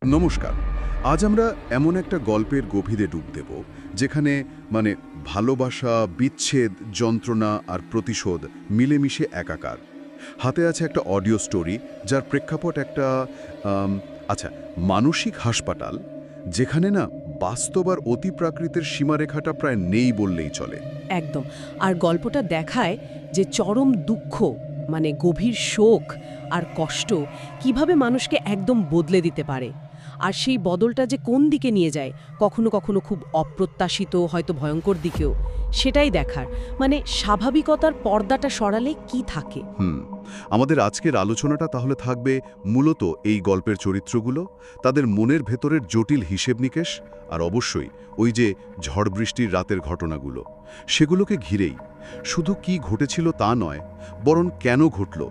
নমস্কার। আজ আমরা এমন একটা গল্পের গভীরে ডুব দেব যেখানে ভালোবাসা, বিচ্ছেদ, যন্ত্রণা আর প্রতিশোধ মিলেমিশে একাকার। হাতে আছে একটা অডিও স্টোরি যার প্রেক্ষাপট একটা আম, আচ্ছা মানসিক হাসপাতাল, যেখানে না বাস্তব আর অতিপ্রাকৃতের সীমারেখাটা প্রায় নেই বললেই চলে। একদম। আর গল্পটা দেখায় যে চরম দুঃখ, গভীর শোক আর কষ্ট কিভাবে মানুষকে একদম বদলে দিতে পারে। আর সেই বদলটা যে কোন দিকে নিয়ে যায়, কখনো কখনো খুব অপ্রত্যাশিত, হয়তো ভয়ঙ্কর দিকেও, সেটাই দেখার। স্বাভাবিকতার পর্দাটা সরালে কি থাকে। আমাদের আজকের আলোচনাটা তাহলে থাকবে মূলত এই গল্পের চরিত্রগুলো, তাদের মনের ভেতরের জটিল হিসেব নিকেশ, আর অবশ্যই ওই যে ঝড় বৃষ্টির রাতের ঘটনাগুলো, সেগুলোকে ঘিরেই। শুধু কি ঘটেছিল তা নয়, বরং কেন ঘটল,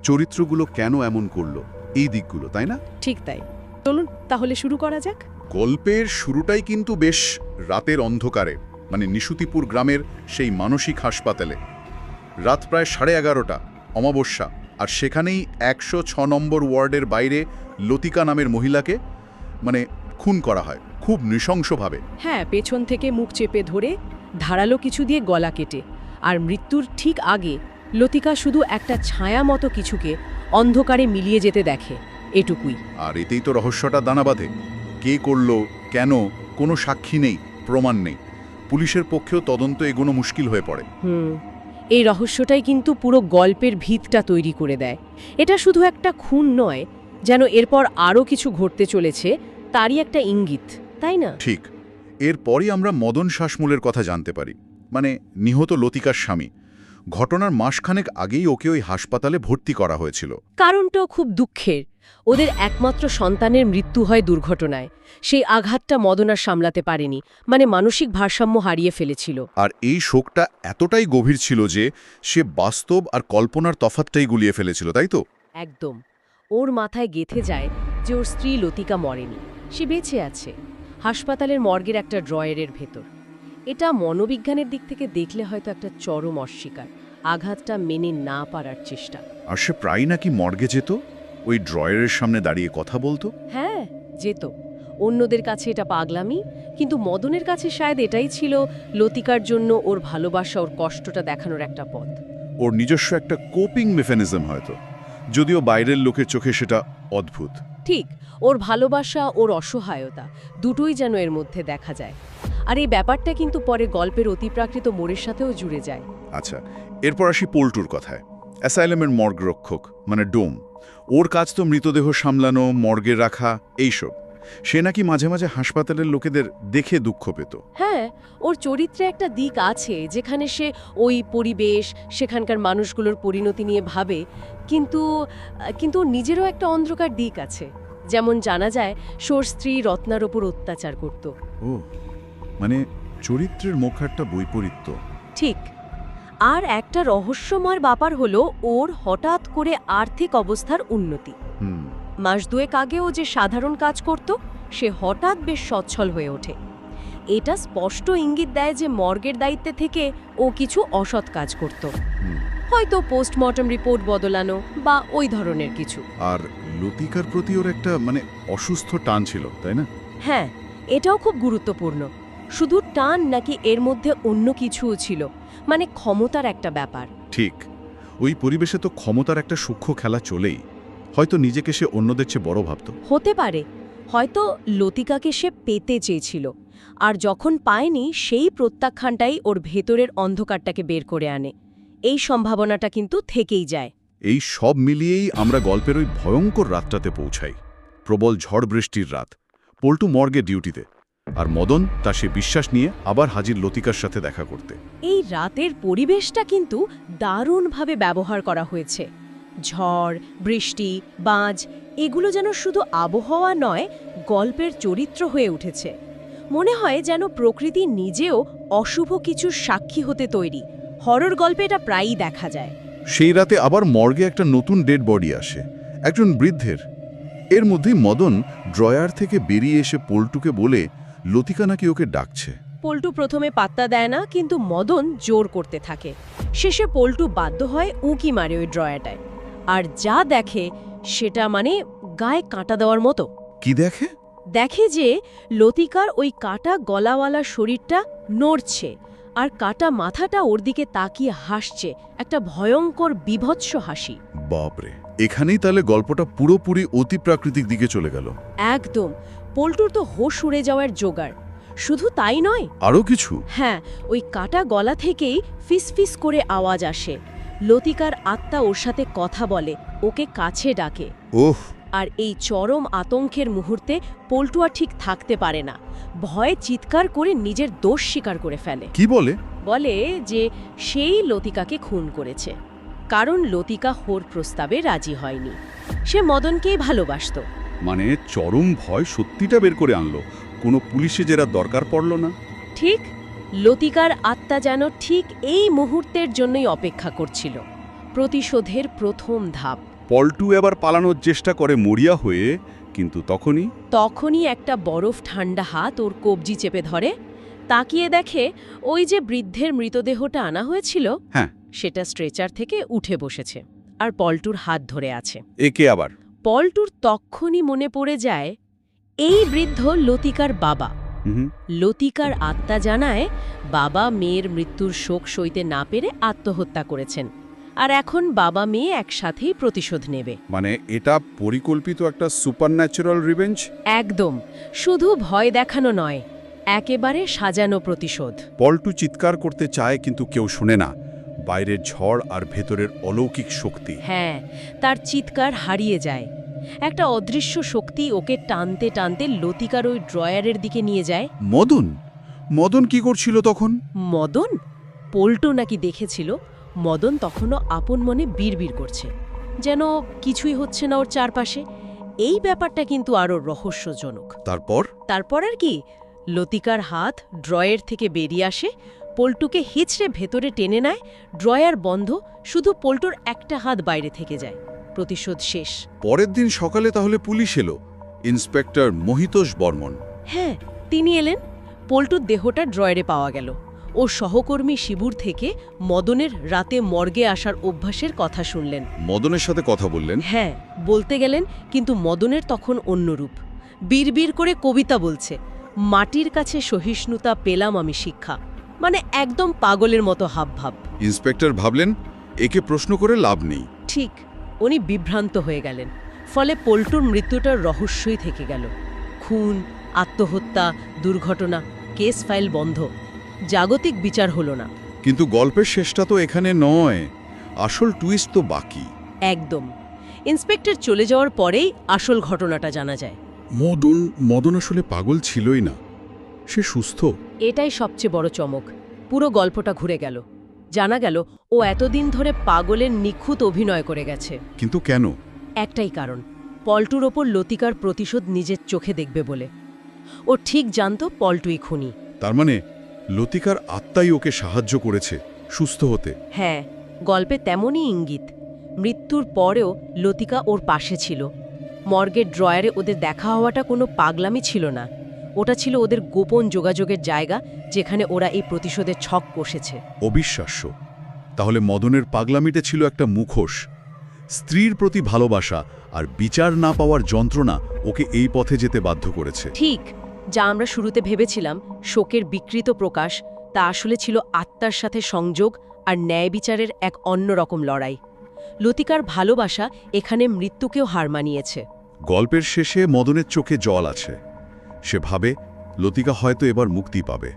চরিত্রগুলো কেন এমন করলো, এই দিকগুলো, তাই না? ঠিক তাই। চলুন তাহলে শুরু করা যাক। গল্পের শুরুটাই কিন্তু বেশ রাতের অন্ধকারে, নিশুতিপুর গ্রামের সেই মানসিক হাসপাতালে। রাত প্রায় 11:30, অমাবস্যা, আর সেখানেই 106 নম্বর ওয়ার্ডের বাইরে লতিকা নামের মহিলাকে খুন করা হয় খুব নৃশংসভাবে। হ্যাঁ, পেছন থেকে মুখ চেপে ধরে ধারালো কিছু দিয়ে গলা কেটে। আর মৃত্যুর ঠিক আগে লতিকা শুধু একটা ছায়া মতো কিছুকে অন্ধকারে মিলিয়ে যেতে দেখে, এটুকুই। আর এতেই তো রহস্যটা দানা বাঁধে। কে করলো, কেন, কোনো সাক্ষী নেই, প্রমাণ নেই। পুলিশের পক্ষেও তদন্ত এগোনো মুশকিল হয়ে পড়ে। এই রহস্যটাই কিন্তু পুরো গল্পের ভিতটা তৈরি করে দেয়। এটা শুধু একটা খুন নয়, যেন এরপর আরও কিছু ঘটতে চলেছে তারই একটা ইঙ্গিত, তাই না? ঠিক। এরপরই আমরা মদন শ্বাসমূলের কথা জানতে পারি, নিহত লতিকার স্বামী। ঘটনার মাসখানেক আগেই ওকে ওই হাসপাতালে ভর্তি করা হয়েছিল। কারণটাও খুব দুঃখের। ওদের একমাত্র সন্তানের মৃত্যু হয় দুর্ঘটনায়। সেই আঘাতটা মদন আর সামলাতে পারেনি, মানসিক ভারসাম্য হারিয়ে ফেলেছিল। আর এই শোকটা এতটাই গভীর ছিল যে সে বাস্তব আর কল্পনার তফাৎটাই গুলিয়ে ফেলেছিল, তাই তো? একদম। ওর মাথায় গেঁথে যায় যে ওর স্ত্রী লতিকা মরেনি, সে বেঁচে আছে হাসপাতালের মর্গের একটা ড্রয়ারের ভেতর। এটা মনোবিজ্ঞানের দিক থেকে দেখলে হয়তো একটা চরম অস্বীকার, আঘাতটা মেনে না পারার চেষ্টা। আর সে প্রায় নাকি মর্গে যেত, ওই ড্রয়ারের সামনে দাঁড়িয়ে কথা বলতো। হ্যাঁ, যেত। অন্যদের কাছে এটা পাগলামি, কিন্তু মদনের কাছে শায়দ এটাই ছিল লতিকার জন্য ওর ভালোবাসা, ওর কষ্টটা দেখানোর একটা পথ। ওর নিজস্ব একটা কোপিং মেকানিজম হয়তো, যদিও বাইরের লোকের চোখে সেটা অদ্ভুত। ঠিক, ওর ভালোবাসা, ওর অসহায়তা দুটোই যেন এর মধ্যে দেখা যায়। আর এই ব্যাপারটা কিন্তু পরে গল্পের অতিপ্রাকৃত মোড়ের সাথেও জুড়ে যায়। আচ্ছা, এরপর আসি পল্টুর কথায়। অ্যাসাইলামের মর্গ রক্ষক, ডোম। ওর কাজ তো মৃতদেহ সামলানো, মর্গে রাখা, এইসব। সে নাকি মাঝে মাঝে হাসপাতালের লোকেদের দেখে দুঃখ পেত। হ্যাঁ, ওর চরিত্রে একটা দিক আছে যেখানে সে ওই পরিবেশ, সেখানকার মানুষগুলোর পরিণতি নিয়ে ভাবে, কিন্তু কিন্তু নিজেরও একটা অন্ধকার দিক আছে। যেমন জানা যায় সোর স্ত্রী রত্নার ওপর অত্যাচার করত। ও, চরিত্রের মুখারটা বৈপরীত্য। ঠিক। আর একটা রহস্যময় ব্যাপার হলো ওর হঠাৎ করে আর্থিক অবস্থার উন্নতি। মাস দুয়েক আগে ও যে সাধারণ কাজ করত, সে হঠাৎ বেশ সচ্ছল হয়ে ওঠে। এটা স্পষ্ট ইঙ্গিত দেয় যে মর্গের দায়িত্বে থেকে ও কিছু অসৎ কাজ করত, হয়তো পোস্টমর্টম রিপোর্ট বদলানো বা ওই ধরনের কিছু। আর লতিকার প্রতি ওর একটা অসুস্থ টান ছিল, তাই না? হ্যাঁ, এটাও খুব গুরুত্বপূর্ণ। শুধু টান নাকি এর মধ্যে অন্য কিছুও ছিল, ক্ষমতার একটা ব্যাপার। ঠিক, ওই পরিবেশে তো ক্ষমতার একটা সূক্ষ্ম খেলা চলেই। হয়তো নিজেকে সে অন্যদের চেয়ে বড় ভাবত। হতে পারে, হয়তো লতিকাকে সে পেতে চেয়েছিল, আর যখন পায়নি সেই প্রত্যাখ্যানটাই ওর ভেতরের অন্ধকারটাকে বের করে আনে। এই সম্ভাবনাটা কিন্তু থেকেই যায়। এই সব মিলিয়েই আমরা গল্পের ওই ভয়ঙ্কর রাতটাতে পৌঁছাই। প্রবল ঝড় বৃষ্টির রাত, পল্টু মর্গে ডিউটিতে, আর মদন তা সে বিশ্বাস নিয়ে আবার হাজির লতিকার সাথে দেখা করতে। এই রাতের পরিবেশটা কিন্তু দারুণভাবে ব্যবহার করা হয়েছে। ঝড়, বৃষ্টি, বাজ, এগুলো যেন শুধু আবহাওয়া নয়, গল্পের চরিত্র হয়ে উঠেছে। মনে হয় যেন প্রকৃতি নিজেও অশুভ কিছুর সাক্ষী হতে তৈরি। হরর গল্পে এটা প্রায়ই দেখা যায়। সেই রাতে আবার মর্গে একটা নতুন ডেড বডি আসে, একজন বৃদ্ধের। এর মধ্যেই মদন ড্রয়ার থেকে বেরিয়ে এসে পল্টুকে বলে লতিকা নাকি ওকে ডাকছে। পল্টু প্রথমে পাত্তা দেয় না, কিন্তু মদন জোর করতে থাকে। শেষে পল্টু বাধ্য হয় উঁকি মারে ওই ড্রয়ারটায়। আর যা দেখে সেটা গায়ে কাঁটা দেওয়ার মতো। কি দেখে? দেখে যে লতিকার ওই কাটা গলাওয়ালা শরীরটা নড়ছে আর কাটা মাথাটা ওর দিকে তাকিয়ে হাসছে, একটা ভয়ঙ্কর বিভৎস হাসি। বাপরে, এখানেই তাহলে গল্পটা পুরোপুরি অতিপ্রাকৃতিক দিকে চলে গেল। একদম। পল্টুর তো হোশ উড়ে যাওয়ার জোগাড়। শুধু তাই নয়, আরও কিছু? হ্যাঁ, ওই কাটা গলা থেকেই ফিসফিস করে আওয়াজ আসে। লতিকার আত্মা ওর সাথে কথা বলে, ওকে কাছে ডাকে। ওহ! আর এই চরম আতঙ্কের মুহূর্তে পল্টু আর ঠিক থাকতে পারে না, ভয়ে চিৎকার করে নিজের দোষ স্বীকার করে ফেলে। কি বলে? বলে যে সেই লতিকাকে খুন করেছে, কারণ লতিকা হোর প্রস্তাবে রাজি হয়নি। সে মদনকেই ভালোবাসত। মানে চরম ভয় সত্যিটা বের করে আনলো, কোনো পুলিশে যেরা দরকার পড়ল না। ঠিক, লতিকার আত্মা যেন ঠিক এই মুহূর্তের জন্যই অপেক্ষা করছিল, প্রতিশোধের প্রথম ধাপ। পল্টু এবার পালানোর চেষ্টা করে মরিয়া হয়ে, কিন্তু তখনই একটা বরফ ঠান্ডা হাত ওর কবজি চেপে ধরে। তাকিয়ে দেখে ওই যে বৃদ্ধের মৃতদেহটা আনা হয়েছিল, হ্যাঁ, সেটা স্ট্রেচার থেকে উঠে বসেছে আর পল্টুর হাত ধরে আছে। একে আবার? পল্টুর তক্ষুনি মনে পড়ে যায় এই বৃদ্ধ লতিকার বাবা। লতিকার আত্মা জানায় বাবা মেয়ের মৃত্যুর শোক সইতে না পেরে আত্মহত্যা করেছেন, আর এখন বাবা মেয়ে একসাথেই প্রতিশোধ নেবে। মানে এটা পরিকল্পিত একটা সুপারন্যাচুরাল রিভেঞ্জ? একদম, শুধু ভয় দেখানো নয়, একেবারে সাজানো প্রতিশোধ। পল্টু চিৎকার করতে চায়, কিন্তু কেউ শোনে না। বাইরের ঝড় আর ভেতরের অলৌকিক শক্তি। হ্যাঁ, তার চিৎকার হারিয়ে যায়। একটা অদৃশ্য শক্তি ওকে টানতে টানতে লতিকার ওই ড্রয়ারের দিকে নিয়ে যায়। মদন? মদন কি করছিল তখন? মদন? পল্টু নাকি দেখেছিল মদন তখনও আপন মনে বিড়বিড় করছে, যেন কিছুই হচ্ছে না ওর চারপাশে। এই ব্যাপারটা কিন্তু আরও রহস্যজনক। তারপর আর কি, লতিকার হাত ড্রয়ার থেকে বেরিয়ে আসে, পল্টুকে হিচড়ে ভেতরে টেনে নেয়। ড্রয়ার বন্ধ, শুধু পল্টুর একটা হাত বাইরে থেকে যায়। প্রতিশোধ শেষ। পরের দিন সকালে তাহলে পুলিশ এলো, ইন্সপেক্টর মহিতোষ বর্মন। হ্যাঁ, তিনি এলেন। পল্টুর দেহটা ড্রয়ারে পাওয়া গেল। ও সহকর্মী শিবুর থেকে মদনের রাতে মর্গে আসার অভ্যাসের কথা শুনলেন। মদনের সাথে কথা বললেন? হ্যাঁ, বলতে গেলেন, কিন্তু মদনের তখন অন্য রূপ। বিড়বিড় করে কবিতা বলছে, মাটির কাছে সহিষ্ণুতা পেলাম আমি শিক্ষা, মানে একদম পাগলের মতো হাবভাব। ইন্সপেক্টর ভাবলেন একে প্রশ্ন করে লাভ নেই। ঠিক, উনি বিভ্রান্ত হয়ে গেলেন। ফলে পল্টুর মৃত্যুটার রহস্যই থেকে গেল। খুন, আত্মহত্যা, দুর্ঘটনা, কেস ফাইল বন্ধ, জাগতিক বিচার হলো না। কিন্তু গল্পের শেষটা তো এখানে নয়, আসল টুইস্ট তো বাকি। একদম। ইন্সপেক্টর চলে যাওয়ার পরেই আসল ঘটনাটা জানা যায়। মদন আসলে পাগল ছিলই না, সে সুস্থ। এটাই সবচেয়ে বড় চমক। পুরো গল্পটা ঘুরে গেল। জানা গেল ও এতদিন ধরে পাগলের নিখুঁত অভিনয় করে গেছে। কিন্তু কেন? একটাই কারণ, পল্টুর ওপর লতিকার প্রতিশোধ নিজের চোখে দেখবে বলে। ও ঠিক জানত পল্টুই খুনি। তার মানে লতিকার আত্মাই ওকে সাহায্য করেছে সুস্থ হতে। হ্যাঁ, গল্পে তেমনই ইঙ্গিত। মৃত্যুর পরেও লতিকা ওর পাশে ছিল। মর্গের ড্রয়ারে ওদের দেখা হওয়াটা কোনো পাগলামি ছিল না, ওটা ছিল ওদের গোপন যোগাযোগের জায়গা, যেখানে ওরা এই প্রতিশোধের ছক কষেছে। অবিশ্বাস্য। তাহলে মদনের পাগলামিতে ছিল একটা মুখোশ। স্ত্রীর প্রতি ভালোবাসা আর বিচার না পাওয়ার যন্ত্রণা ওকে এই পথে যেতে বাধ্য করেছে। ঠিক, যা আমরা শুরুতে ভেবেছিলাম শোকের বিকৃত প্রকাশ, তা আসলে ছিল আত্মার সাথে সংযোগ আর ন্যায় বিচারের এক অন্যরকম লড়াই। লতিকার ভালোবাসা এখানে মৃত্যুকেও হার মানিয়েছে। গল্পের শেষে মদনের চোখে জল আছে। সে ভাবে লতিকা হয়তো এবার মুক্তি পাবে,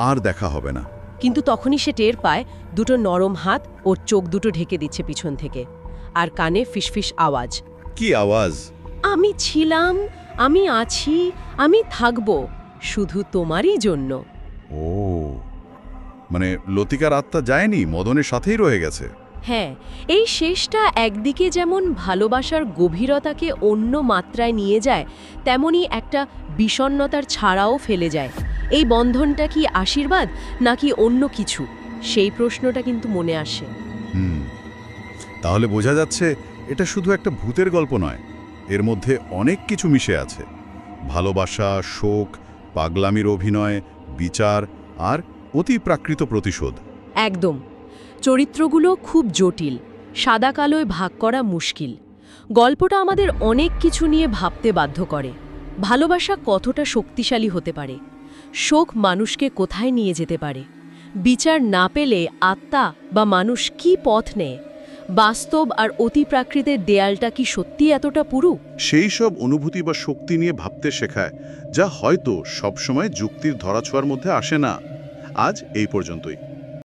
আর দেখা হবে না। কিন্তু তখনই সে টের পায় দুটো নরম হাত ওর চোখ দুটো ঢেকে দিচ্ছে পিছন থেকে, আর কানে ফিসফিস আওয়াজ। কি আওয়াজ? আমি ছিলাম, আমি আছি, আমি থাকব, শুধু তোমারই জন্য। ও, মানে লতিকার আত্মা যায়নি, মদনের সাথেই রয়ে গেছে। হ্যাঁ, এই শেষটা একদিকে যেমন ভালোবাসার গভীরতাকে অন্য মাত্রায় নিয়ে যায়, তেমনি একটা বিষণ্ণতার ছাড়াও ফেলে যায়। এই বন্ধনটা কি আশীর্বাদ নাকি অন্য কিছু, সেই প্রশ্নটা কিন্তু মনে আসে। তাহলে বোঝা যাচ্ছে এটা শুধু একটা ভূতের গল্প নয়, এর মধ্যে অনেক কিছু মিশে আছে। ভালোবাসা, শোক, পাগলামির অভিনয়, বিচার আর অতি প্রাকৃত প্রতিশোধ। একদম। চরিত্রগুলো খুব জটিল, সাদা কালোয় ভাগ করা মুশকিল। গল্পটা আমাদের অনেক কিছু নিয়ে ভাবতে বাধ্য করে। ভালোবাসা কতটা শক্তিশালী হতে পারে, শোক মানুষকে কোথায় নিয়ে যেতে পারে, বিচার না পেলে আত্মা বা মানুষ কি পথ নেয়, বাস্তব আর অতিপ্রাকৃতের দেয়ালটা কি সত্যি এতটা পুরু? সেই সব অনুভূতি বা শক্তি নিয়ে ভাবতে শেখায়, যা হয়তো সবসময় যুক্তির ধরাছোঁয়ার মধ্যে আসে না। আজ এই পর্যন্তই।